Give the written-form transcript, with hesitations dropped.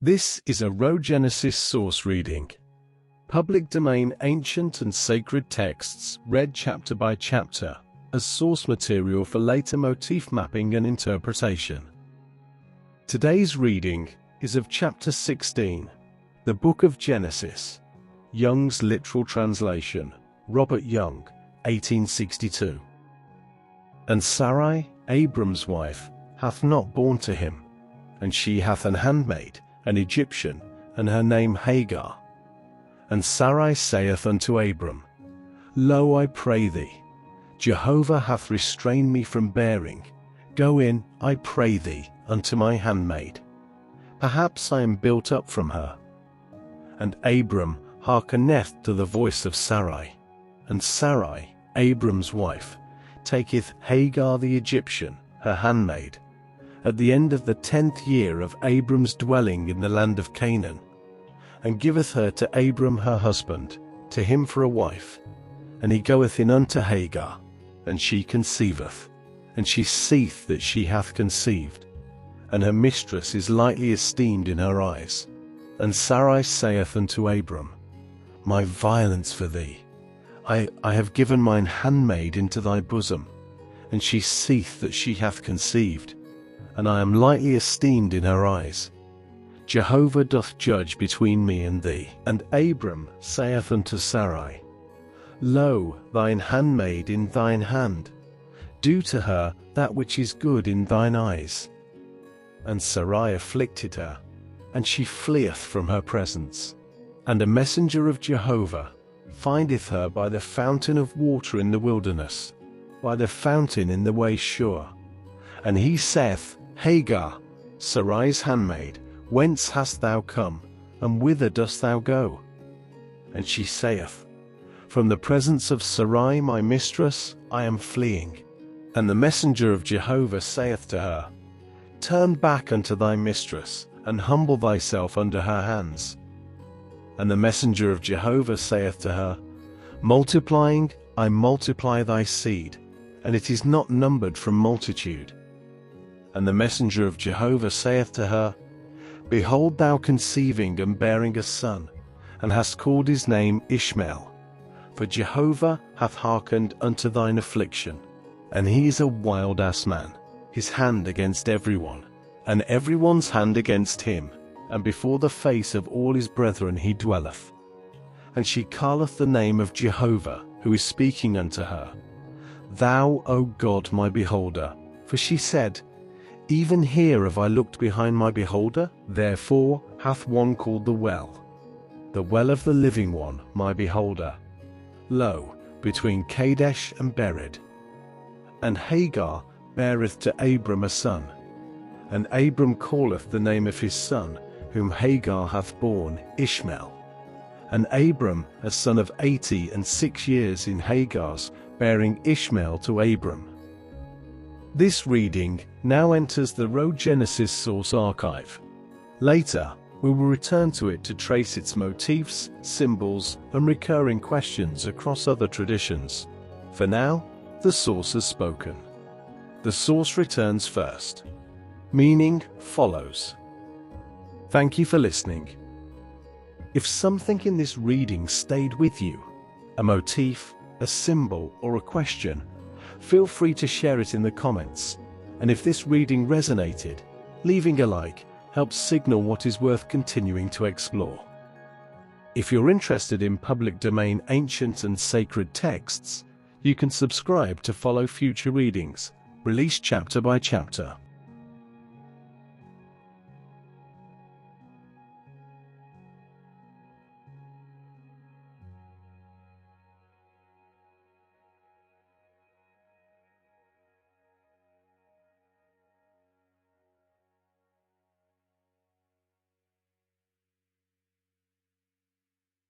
This is a Rhogenesis Source Reading. Public domain ancient and sacred texts read chapter by chapter as source material for later motif mapping and interpretation. Today's reading is of chapter 16, the Book of Genesis. Young's literal translation, Robert Young, 1862. And Sarai, Abram's wife, hath not borne to him, and she hath an handmaid, an Egyptian, and her name Hagar. And Sarai saith unto Abram, Lo, I pray thee, Jehovah hath restrained me from bearing. Go in, I pray thee, unto my handmaid. Perhaps I am built up from her. And Abram hearkeneth to the voice of Sarai. And Sarai, Abram's wife, taketh Hagar the Egyptian, her handmaid, at the end of the 10th year of Abram's dwelling in the land of Canaan, and giveth her to Abram her husband, to him for a wife. And he goeth in unto Hagar, and she conceiveth, and she seeth that she hath conceived, and her mistress is lightly esteemed in her eyes. And Sarai saith unto Abram, My violence for thee, I have given mine handmaid into thy bosom, and she seeth that she hath conceived, and I am lightly esteemed in her eyes. Jehovah doth judge between me and thee. And Abram saith unto Sarai, Lo, thine handmaid in thine hand, do to her that which is good in thine eyes. And Sarai afflicted her, and she fleeth from her presence. And a messenger of Jehovah findeth her by the fountain of water in the wilderness, by the fountain in the way sure. And he saith, Hagar, Sarai's handmaid, whence hast thou come, and whither dost thou go? And she saith, From the presence of Sarai my mistress I am fleeing. And the messenger of Jehovah saith to her, Turn back unto thy mistress, and humble thyself under her hands. And the messenger of Jehovah saith to her, Multiplying I multiply thy seed, and it is not numbered from multitude. And the messenger of Jehovah saith to her, Behold, thou conceiving and bearing a son, and hast called his name Ishmael. For Jehovah hath hearkened unto thine affliction, and he is a wild ass man, his hand against everyone, and everyone's hand against him, and before the face of all his brethren he dwelleth. And she calleth the name of Jehovah, who is speaking unto her, Thou, O God, my beholder. For she said, Even here have I looked behind my beholder, therefore hath one called the well of the living one, my beholder. Lo, between Kadesh and Bered. And Hagar beareth to Abram a son, and Abram calleth the name of his son, whom Hagar hath borne, Ishmael. And Abram, a son of 86 years in Hagar's, bearing Ishmael to Abram. This reading now enters the Rhogenesis Source Archive. Later, we will return to it to trace its motifs, symbols, and recurring questions across other traditions. For now, the source has spoken. The source returns first. Meaning follows. Thank you for listening. If something in this reading stayed with you, a motif, a symbol, or a question, feel free to share it in the comments. And if this reading resonated, leaving a like helps signal what is worth continuing to explore. If you're interested in public domain ancient and sacred texts, you can subscribe to follow future readings, released chapter by chapter.